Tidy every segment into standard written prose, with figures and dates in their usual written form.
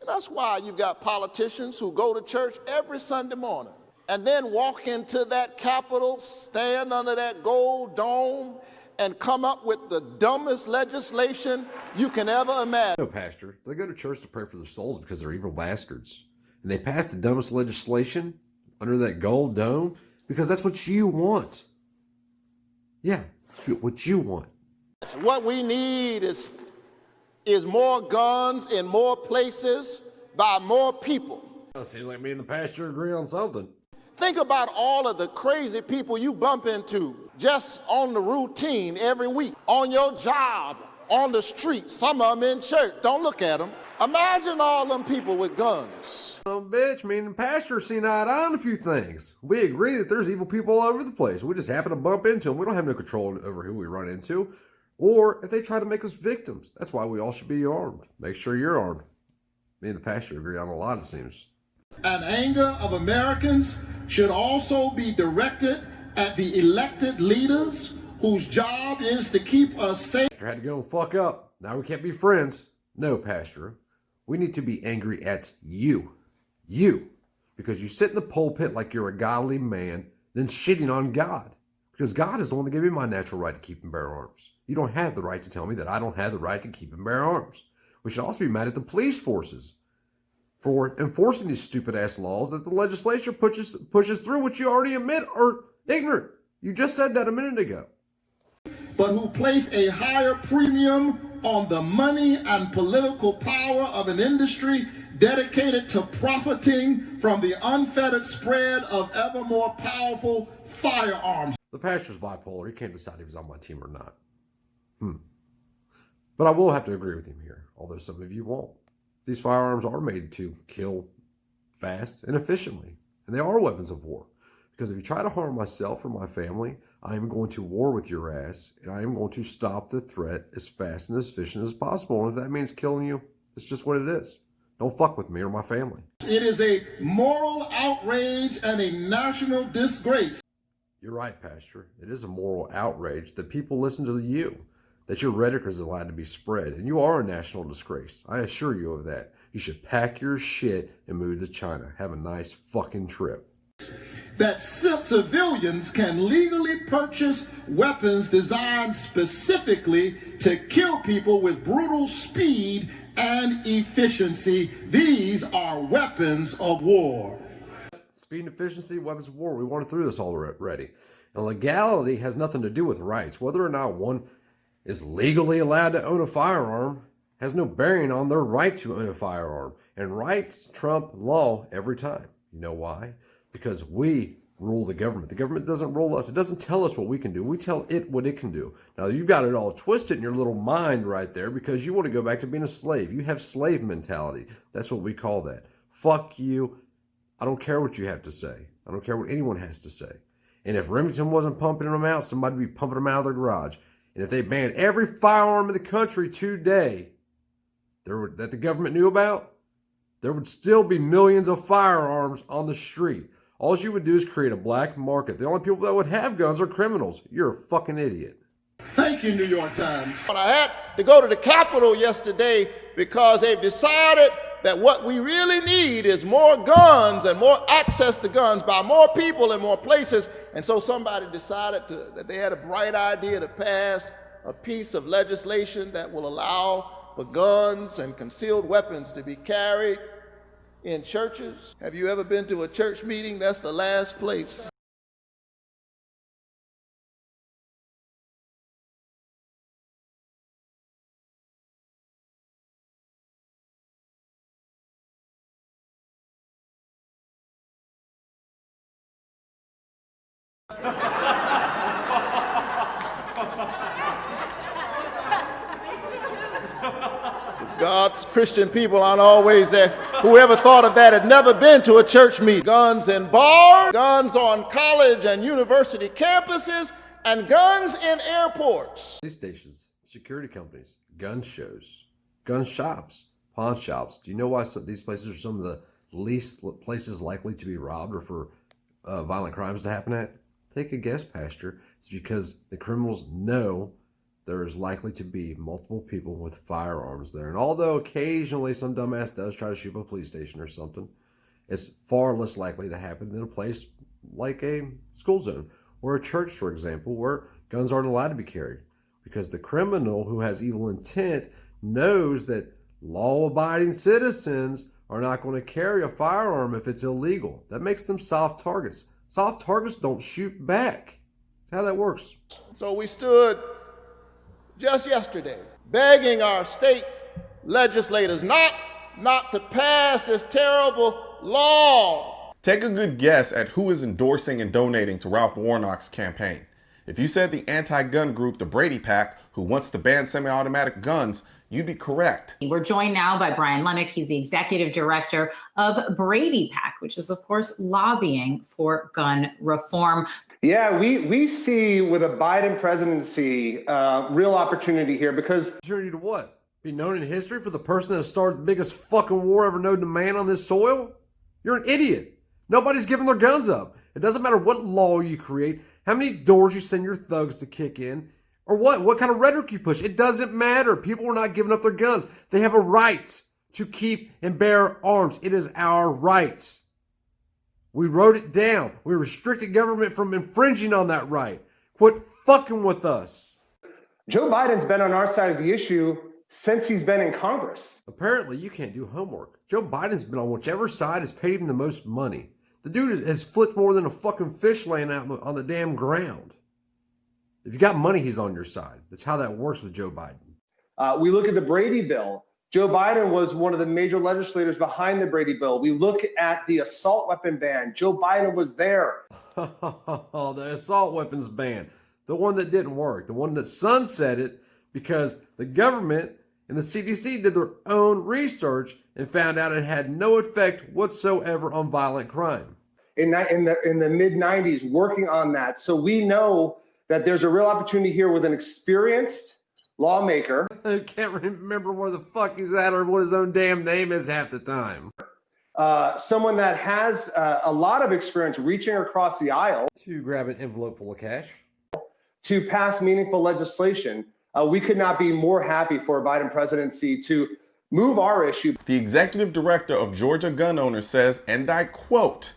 That's why you've got politicians who go to church every Sunday morning and then walk into that Capitol, stand under that gold dome, and come up with the dumbest legislation you can ever imagine. No, Pastor. They go to church to pray for their souls because they're evil bastards. And they pass the dumbest legislation under that gold dome because that's what you want. Yeah, that's what you want. What we need is more guns in more places by more people. It seems like me and the pastor agree on something. Think about all of the crazy people you bump into just on the routine every week, on your job, on the street, some of them in church. Don't look at them. Imagine all them people with guns. Bitch, me and the pastor seen eye to eye on a few things. We agree that there's evil people all over the place. We just happen to bump into them. We don't have no control over who we run into or if they try to make us victims. That's why we all should be armed. Make sure you're armed. Me and the pastor agree on a lot, it seems. And anger of Americans should also be directed at the elected leaders whose job is to keep us safe. Pastor had to go and fuck up. Now we can't be friends. No, Pastor. We need to be angry at you. You. Because you sit in the pulpit like you're a godly man, then shitting on God. Because God is the one that gave me my natural right to keep and bear arms. You don't have the right to tell me that I don't have the right to keep and bear arms. We should also be mad at the police forces for enforcing these stupid-ass laws that the legislature pushes through, which you already admit are ignorant. You just said that a minute ago. But who place a higher premium on the money and political power of an industry dedicated to profiting from the unfettered spread of ever more powerful firearms. The pastor's bipolar. He can't decide if he's on my team or not. But I will have to agree with him here, although some of you won't. These firearms are made to kill fast and efficiently, and they are weapons of war. Because if you try to harm myself or my family, I am going to war with your ass, and I am going to stop the threat as fast and as efficient as possible. And if that means killing you, it's just what it is. Don't fuck with me or my family. It is a moral outrage and a national disgrace. You're right, Pastor. It is a moral outrage that people listen to you, that your rhetoric is allowed to be spread, and you are a national disgrace. I assure you of that. You should pack your shit and move to China. Have a nice fucking trip. That civilians can legally purchase weapons designed specifically to kill people with brutal speed and efficiency. These are weapons of war. Speed and efficiency, weapons of war. We went through this already. And legality has nothing to do with rights. Whether or not one is legally allowed to own a firearm has no bearing on their right to own a firearm. And rights trump law every time. You know why? Because we rule the government. The government doesn't rule us. It doesn't tell us what we can do. We tell it what it can do. Now, you've got it all twisted in your little mind right there because you want to go back to being a slave. You have slave mentality. That's what we call that. Fuck you. I don't care what you have to say. I don't care what anyone has to say. And if Remington wasn't pumping them out, somebody would be pumping them out of their garage. And if they banned every firearm in the country today that the government knew about, there would still be millions of firearms on the street. All you would do is create a black market. The only people that would have guns are criminals. You're a fucking idiot. Thank you, New York Times. I had to go to the Capitol yesterday because they've decided that what we really need is more guns and more access to guns by more people in more places. And so somebody decided that they had a bright idea to pass a piece of legislation that will allow for guns and concealed weapons to be carried in churches. Have you ever been to a church meeting? That's the last place. God's Christian people aren't always there. Whoever thought of that had never been to a church meeting. Guns in bars, guns on college and university campuses, and guns in airports. Police stations, security companies, gun shows, gun shops, pawn shops. Do you know why these places are some of the least places likely to be robbed or for violent crimes to happen at? Take a guess, Pastor. It's because the criminals know there is likely to be multiple people with firearms there. And although occasionally some dumbass does try to shoot up a police station or something, it's far less likely to happen than a place like a school zone or a church, for example, where guns aren't allowed to be carried. Because the criminal who has evil intent knows that law-abiding citizens are not going to carry a firearm if it's illegal. That makes them soft targets. Soft targets don't shoot back. That's how that works. So we stood just yesterday begging our state legislators not to pass this terrible law. Take a good guess at who is endorsing and donating to Ralph Warnock's campaign. If you said the anti-gun group, the Brady Pack, who wants to ban semi-automatic guns, you'd be correct. We're joined now by Brian Lemick. He's the executive director of Brady Pack, which is, of course, lobbying for gun reform. Yeah, we see with a Biden presidency real opportunity here because... Opportunity to what? Be known in history for the person that started the biggest fucking war ever known to man on this soil? You're an idiot. Nobody's giving their guns up. It doesn't matter what law you create, how many doors you send your thugs to kick in, or what kind of rhetoric you push. It doesn't matter. People are not giving up their guns. They have a right to keep and bear arms. It is our right. We wrote it down. We restricted government from infringing on that right. Quit fucking with us. Joe Biden's been on our side of the issue since he's been in Congress. Apparently, you can't do homework. Joe Biden's been on whichever side has paid him the most money. The dude has flipped more than a fucking fish laying out on the damn ground. If you got money, he's on your side. That's how that works with Joe Biden. We look at the Brady bill. Joe Biden was one of the major legislators behind the Brady bill. We look at the assault weapon ban. Joe Biden was there. The assault weapons ban. The one that didn't work. The one that sunsetted because the government and the CDC did their own research and found out it had no effect whatsoever on violent crime. In the mid-90s, working on that. So we know that there's a real opportunity here with an experienced lawmaker. I can't remember where the fuck he's at or what his own damn name is half the time. Someone that has a lot of experience reaching across the aisle. To grab an envelope full of cash. To pass meaningful legislation. We could not be more happy for a Biden presidency to move our issue. The executive director of Georgia Gun Owners says, and I quote,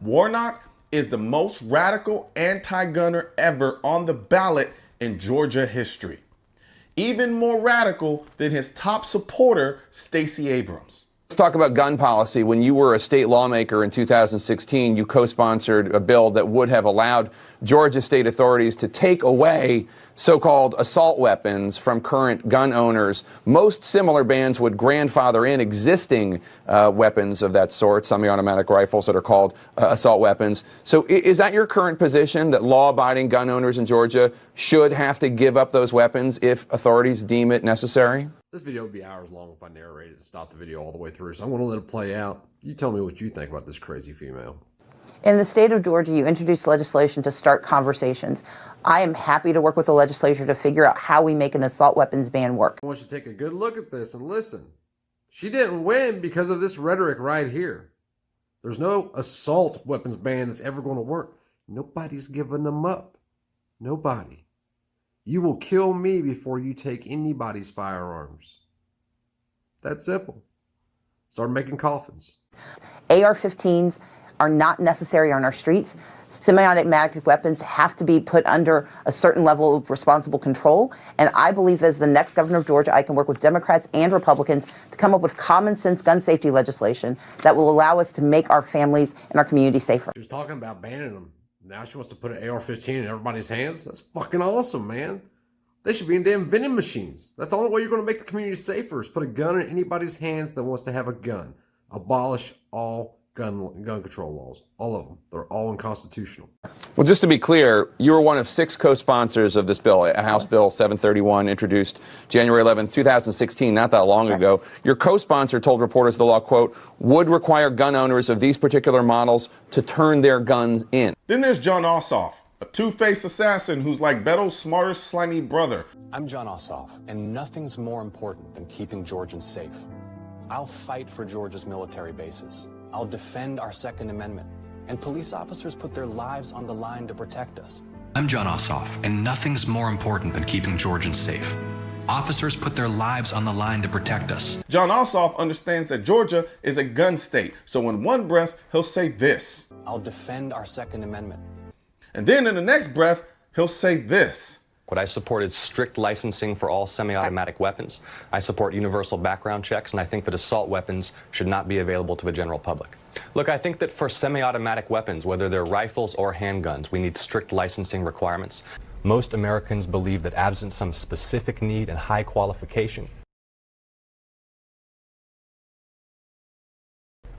Warnock is the most radical anti-gunner ever on the ballot in Georgia history. Even more radical than his top supporter, Stacey Abrams. Let's talk about gun policy. When you were a state lawmaker in 2016, you co-sponsored a bill that would have allowed Georgia state authorities to take away so-called assault weapons from current gun owners. Most similar bans would grandfather in existing weapons of that sort, semi-automatic rifles that are called assault weapons. So is that your current position, that law-abiding gun owners in Georgia should have to give up those weapons if authorities deem it necessary? This video would be hours long if I narrated and stopped the video all the way through, so I'm going to let it play out. You tell me what you think about this crazy female. In the state of Georgia, you introduced legislation to start conversations. I am happy to work with the legislature to figure out how we make an assault weapons ban work. I want you to take a good look at this and listen. She didn't win because of this rhetoric right here. There's no assault weapons ban that's ever going to work. Nobody's giving them up. Nobody. You will kill me before you take anybody's firearms. That's simple. Start making coffins. AR-15s are not necessary on our streets. Semi-automatic weapons have to be put under a certain level of responsible control. And I believe as the next governor of Georgia, I can work with Democrats and Republicans to come up with common sense gun safety legislation that will allow us to make our families and our community safer. She was talking about banning them. Now she wants to put an AR-15 in everybody's hands. That's fucking awesome, man. They should be in damn vending machines. That's the only way you're going to make the community safer is put a gun in anybody's hands that wants to have a gun. Abolish all gun control laws. All of them. They're all unconstitutional. Well, just to be clear, you were one of 6 co-sponsors of this bill, a House Bill 731, introduced January 11, 2016, not that long ago. Your co-sponsor told reporters the law, quote, would require gun owners of these particular models to turn their guns in. Then there's Jon Ossoff, a two-faced assassin who's like Beto's smarter, slimy brother. I'm Jon Ossoff, and nothing's more important than keeping Georgians safe. I'll fight for Georgia's military bases. I'll defend our Second Amendment. And police officers put their lives on the line to protect us. I'm John Ossoff, and nothing's more important than keeping Georgians safe. Officers put their lives on the line to protect us. John Ossoff understands that Georgia is a gun state, so in one breath, he'll say this. I'll defend our Second Amendment. And then in the next breath, he'll say this. What I support is strict licensing for all semi-automatic weapons. I support universal background checks, and I think that assault weapons should not be available to the general public. Look, I think that for semi-automatic weapons, whether they're rifles or handguns, we need strict licensing requirements. Most Americans believe that absent some specific need and high qualification,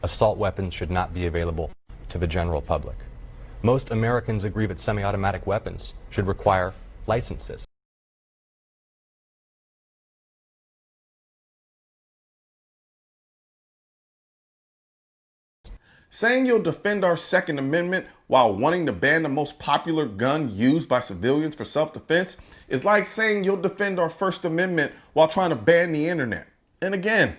assault weapons should not be available to the general public. Most Americans agree that semi-automatic weapons should require licenses. Saying you'll defend our Second Amendment while wanting to ban the most popular gun used by civilians for self-defense is like saying you'll defend our First Amendment while trying to ban the internet. And again,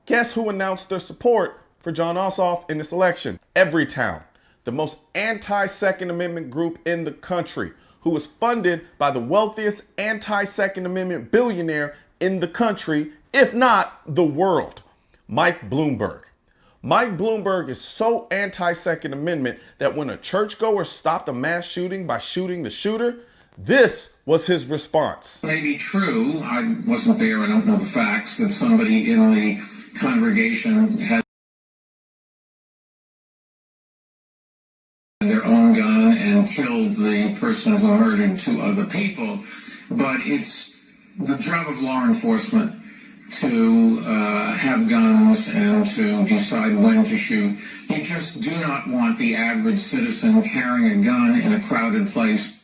guess who announced their support for John Ossoff in this election? Everytown, the most anti-Second Amendment group in the country, who was funded by the wealthiest anti-Second Amendment billionaire in the country, if not the world, Mike Bloomberg. Mike Bloomberg is so anti-Second Amendment that when a churchgoer stopped a mass shooting by shooting the shooter, this was his response. It may be true, I wasn't there, I don't know the facts, that somebody in the congregation had their own gun and killed the person who murdered two other people, but it's the job of law enforcement to have guns and to decide when to shoot. You just do not want the average citizen carrying a gun in a crowded place.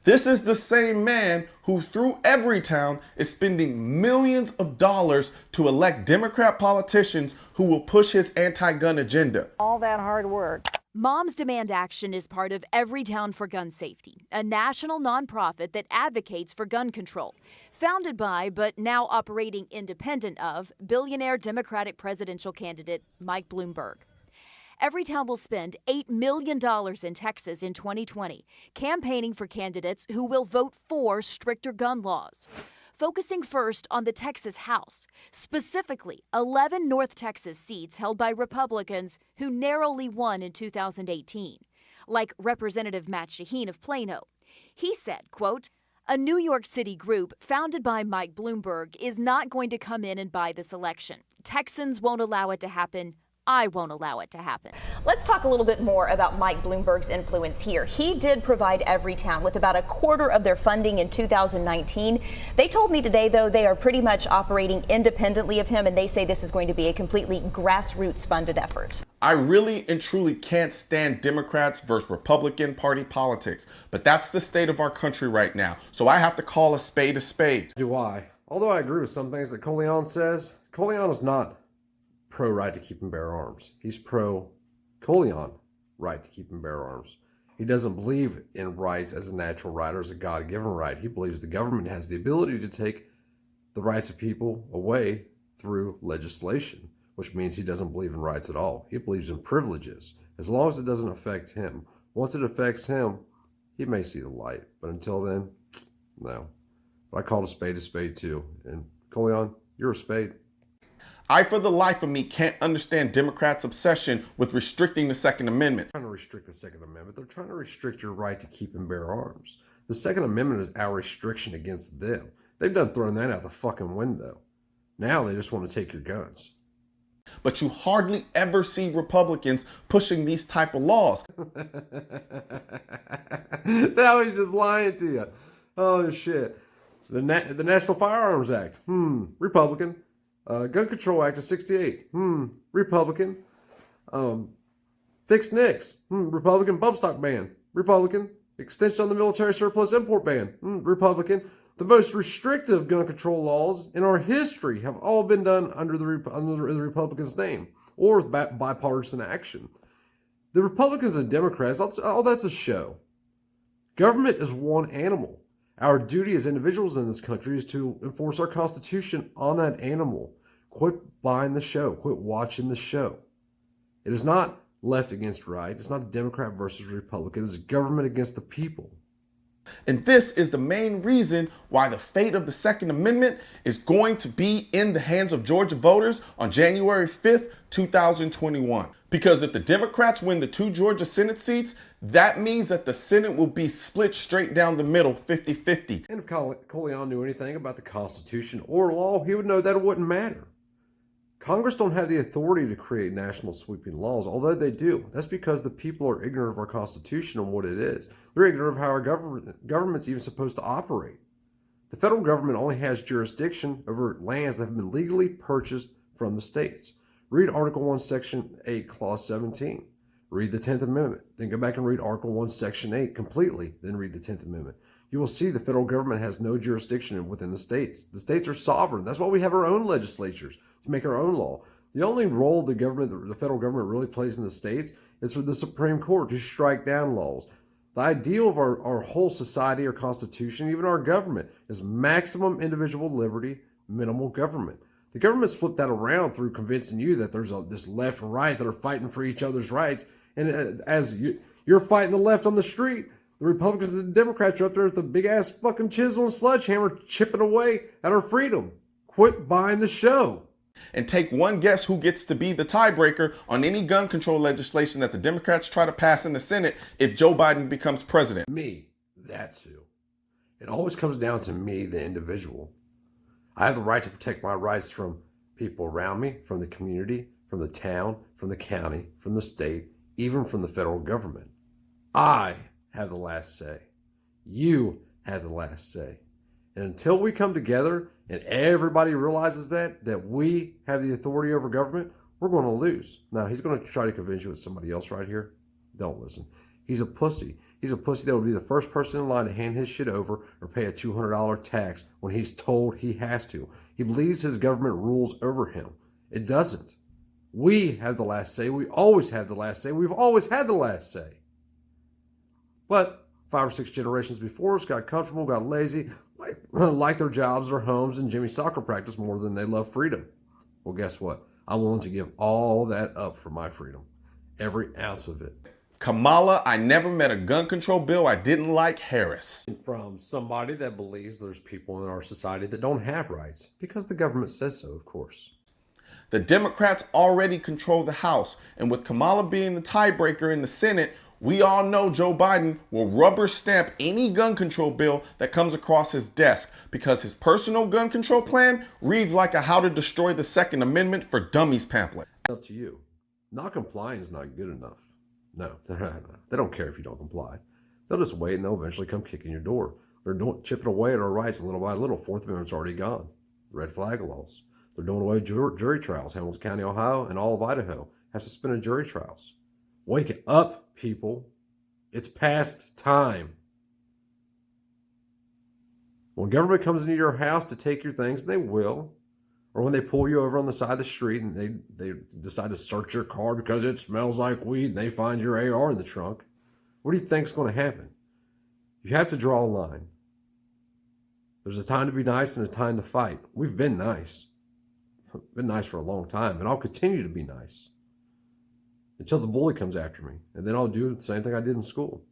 This is the same man who, through Everytown, is spending millions of dollars to elect Democrat politicians who will push his anti-gun agenda. All that hard work. Moms Demand Action is part of Everytown for Gun Safety, a national nonprofit that advocates for gun control. Founded by, but now operating independent of, billionaire Democratic presidential candidate Mike Bloomberg. Everytown will spend $8 million in Texas in 2020, campaigning for candidates who will vote for stricter gun laws. Focusing first on the Texas House, specifically 11 North Texas seats held by Republicans who narrowly won in 2018, like Representative Matt Shaheen of Plano. He said, quote, "A New York City group founded by Mike Bloomberg is not going to come in and buy this election. Texans won't allow it to happen. I won't allow it to happen." Let's talk a little bit more about Mike Bloomberg's influence here. He did provide Everytown with about a quarter of their funding in 2019. They told me today, though, they are pretty much operating independently of him, and they say this is going to be a completely grassroots funded effort. I really and truly can't stand Democrats versus Republican Party politics, but that's the state of our country right now, so I have to call a spade a spade. Do I? Although I agree with some things that Colion says, Colion is not pro-right to keep and bear arms. He's pro-Colion right to keep and bear arms. He doesn't believe in rights as a natural right or as a God-given right. He believes the government has the ability to take the rights of people away through legislation, which means he doesn't believe in rights at all. He believes in privileges, as long as it doesn't affect him. Once it affects him, he may see the light. But until then, no. But I called a spade too. And Colion, you're a spade. I, for the life of me, can't understand Democrats' obsession with restricting the Second Amendment. They're trying to restrict the Second Amendment. They're trying to restrict your right to keep and bear arms. The Second Amendment is our restriction against them. They've done throwing that out the fucking window. Now they just want to take your guns. But you hardly ever see Republicans pushing these type of laws. That was just lying to you. Oh, shit. The National Firearms Act. Republican. Gun Control Act of 68. Republican. Fixed NICS. Republican. Bump stock ban. Republican. Extension on the military surplus import ban. Republican. The most restrictive gun control laws in our history have all been done under the Republicans' name or bipartisan action. The Republicans and Democrats, all that's a show. Government is one animal. Our duty as individuals in this country is to enforce our Constitution on that animal. Quit buying the show. Quit watching the show. It is not left against right. It's not Democrat versus Republican. It's government against the people. And this is the main reason why the fate of the Second Amendment is going to be in the hands of Georgia voters on January 5th, 2021. Because if the Democrats win the 2 Georgia Senate seats, that means that the Senate will be split straight down the middle, 50-50. And if Colion knew anything about the Constitution or law, he would know that it wouldn't matter. Congress don't have the authority to create national sweeping laws, although they do. That's because the people are ignorant of our Constitution and what it is. They're ignorant of how our government's even supposed to operate. The federal government only has jurisdiction over lands that have been legally purchased from the states. Read Article 1, Section 8, Clause 17. Read the 10th Amendment. Then go back and read Article 1, Section 8 completely. Then read the 10th Amendment. You will see the federal government has no jurisdiction within the states. The states are sovereign. That's why we have our own legislatures to make our own law. The only role the federal government really plays in the states is for the Supreme Court to strike down laws. The ideal of our whole society, our Constitution, even our government, is maximum individual liberty, minimal government. The government's flipped that around through convincing you that there's this left and right that are fighting for each other's rights. And as you're fighting the left on the street, the Republicans and the Democrats are up there with the big-ass fucking chisel and sledgehammer chipping away at our freedom. Quit buying the show. And take one guess who gets to be the tiebreaker on any gun control legislation that the Democrats try to pass in the Senate if Joe Biden becomes president. Me. That's who. It always comes down to me, the individual. I have the right to protect my rights from people around me, from the community, from the town, from the county, from the state, even from the federal government. I have the last say. You have the last say. And until we come together and everybody realizes that we have the authority over government, we're going to lose. Now, he's going to try to convince you it's somebody else right here. Don't listen. He's a pussy. He's a pussy that will be the first person in line to hand his shit over or pay a $200 tax when he's told he has to. He believes his government rules over him. It doesn't. We have the last say. We always have the last say. We've always had the last say. But 5 or 6 generations before us got comfortable, got lazy, like their jobs or homes and Jimmy's soccer practice more than they love freedom. Well, guess what? I'm willing to give all that up for my freedom. Every ounce of it. Kamala, I never met a gun control bill I didn't like. Harris. From somebody that believes there's people in our society that don't have rights, because the government says so, of course. The Democrats already control the House, and with Kamala being the tiebreaker in the Senate, we all know Joe Biden will rubber stamp any gun control bill that comes across his desk because his personal gun control plan reads like a How to Destroy the Second Amendment for Dummies pamphlet. Up to you. Not complying is not good enough. No, they don't care if you don't comply. They'll just wait and they'll eventually come kicking your door. They're chipping away at our rights little by little. Fourth Amendment's already gone. Red flag laws. They're doing away with jury trials. Hamilton County, Ohio, and all of Idaho have suspended jury trials. Wake up, people. It's past time. When government comes into your house to take your things, they will. Or when they pull you over on the side of the street and they decide to search your car because it smells like weed and they find your AR in the trunk, what do you think's going to happen? You have to draw a line. There's a time to be nice and a time to fight. We've been nice. Been nice for a long time, and I'll continue to be nice until the bully comes after me, and then I'll do the same thing I did in school.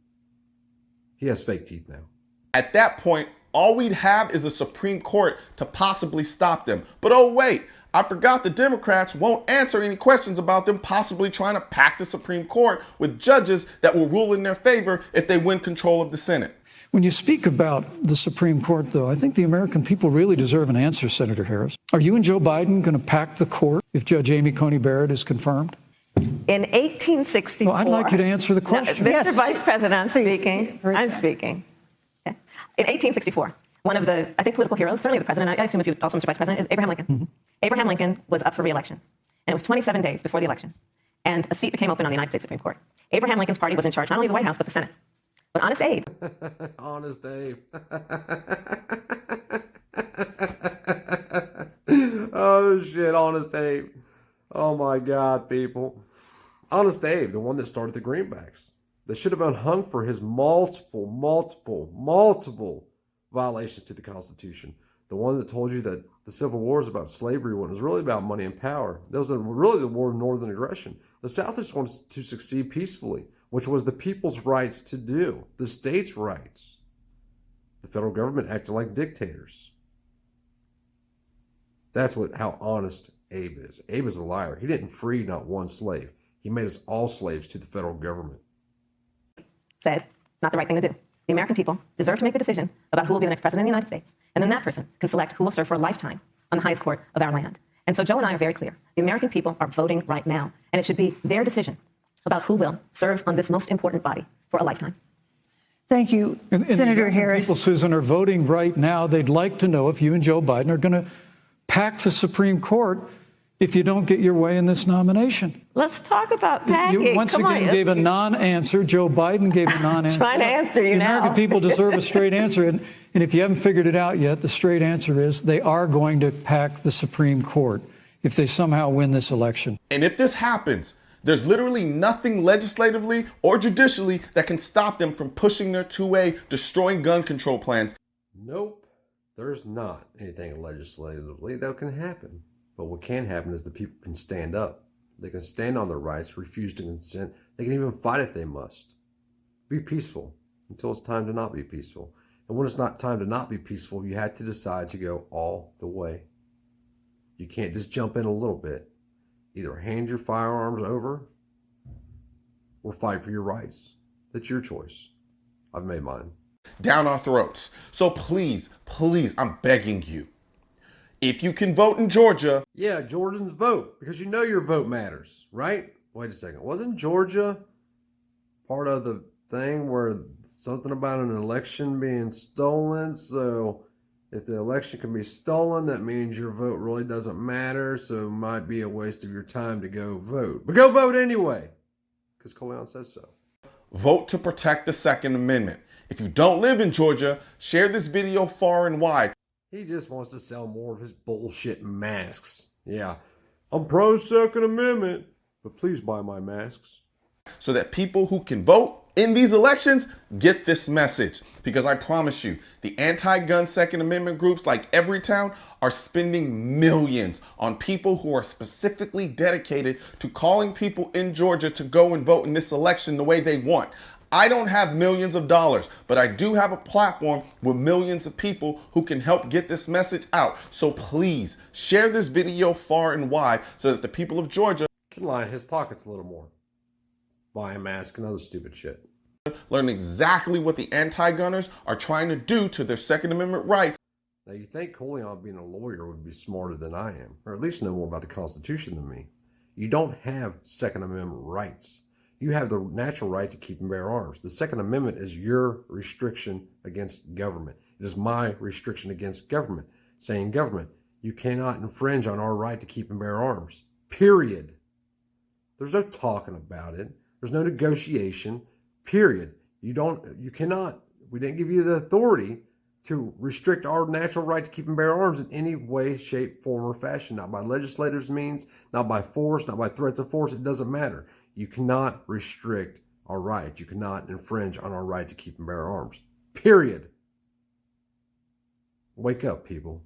He has fake teeth now. At that point, all we'd have is a Supreme Court to possibly stop them. But oh wait, I forgot the Democrats won't answer any questions about them possibly trying to pack the Supreme Court with judges that will rule in their favor if they win control of the Senate. When you speak about the Supreme Court, though, I think the American people really deserve an answer, Senator Harris. Are you and Joe Biden going to pack the court if Judge Amy Coney Barrett is confirmed? In 1864. Well, I'd like you to answer the question. No, Mr. Vice President, I'm speaking. I'm speaking. Okay. In 1864, one of the, I think, political heroes, certainly the president, I assume if you also Mr. Vice President, is Abraham Lincoln. Mm-hmm. Abraham Lincoln was up for re-election, and it was 27 days before the election, and a seat became open on the United States Supreme Court. Abraham Lincoln's party was in charge not only of the White House, but the Senate. But Honest Abe. Honest Abe. Oh, shit, Honest Abe. Oh, my God, people. Honest Abe, the one that started the greenbacks. That should have been hung for his multiple violations to the Constitution. The one that told you that the Civil War is about slavery when it was really about money and power. That was really the war of northern aggression. The South just wanted to succeed peacefully, which was the people's rights to do, the states' rights. federal government acted like dictators. That's how honest Abe is. Abe is a liar. He didn't free not one slave. He made us all slaves to the federal government. Said it's not the right thing to do. The American people deserve to make the decision about who will be the next president of the United States, and then that person can select who will serve for a lifetime on the highest court of our land. And so Joe and I are very clear. The American people are voting right now, and it should be their decision about who will serve on this most important body for a lifetime. Thank you, Senator Harris. People, Susan, are voting right now. They'd like to know if you and Joe Biden are going to pack the Supreme Court if you don't get your way in this nomination. Let's talk about packing. You once again gave a non-answer. Joe Biden gave a non-answer. Trying to answer you now. The American people deserve a straight answer. And if you haven't figured it out yet, the straight answer is they are going to pack the Supreme Court if they somehow win this election. And if this happens, there's literally nothing legislatively or judicially that can stop them from pushing their two-way, destroying gun control plans. Nope, there's not anything legislatively that can happen. But what can happen is the people can stand up. They can stand on their rights, refuse to consent. They can even fight if they must. Be peaceful until it's time to not be peaceful. And when it's not time to not be peaceful, you have to decide to go all the way. You can't just jump in a little bit. Either hand your firearms over or fight for your rights. That's your choice. I've made mine. Down our throats. So please, please, I'm begging you. If you can vote in Georgia. Yeah, Georgians vote because you know your vote matters, right? Wait a second. Wasn't Georgia part of the thing where something about an election being stolen? So if the election can be stolen, that means your vote really doesn't matter. So it might be a waste of your time to go vote. But go vote anyway, because colion says so. Vote to protect the Second Amendment. If you don't live in Georgia, share this video far and wide. He just wants to sell more of his bullshit masks. Yeah, I'm pro Second Amendment, but please buy my masks. So that people who can vote in these elections get this message. Because I promise you, the anti-gun Second Amendment groups like Everytown are spending millions on people who are specifically dedicated to calling people in Georgia to go and vote in this election the way they want. I don't have millions of dollars, but I do have a platform with millions of people who can help get this message out. So please share this video far and wide so that the people of Georgia can line his pockets a little more. Buy a mask and other stupid shit. Learn exactly what the anti-gunners are trying to do to their Second Amendment rights. Now you think colion being a lawyer would be smarter than I am, or at least know more about the Constitution than me. You don't have Second Amendment rights. You have the natural right to keep and bear arms. The Second Amendment is your restriction against government. It is my restriction against government, saying government, you cannot infringe on our right to keep and bear arms. Period. There's no talking about it. There's no negotiation. Period. We didn't give you the authority to restrict our natural right to keep and bear arms in any way, shape, form, or fashion. Not by legislators' means, not by force, not by threats of force. It doesn't matter. You cannot restrict our right. You cannot infringe on our right to keep and bear arms. Period. Wake up, people.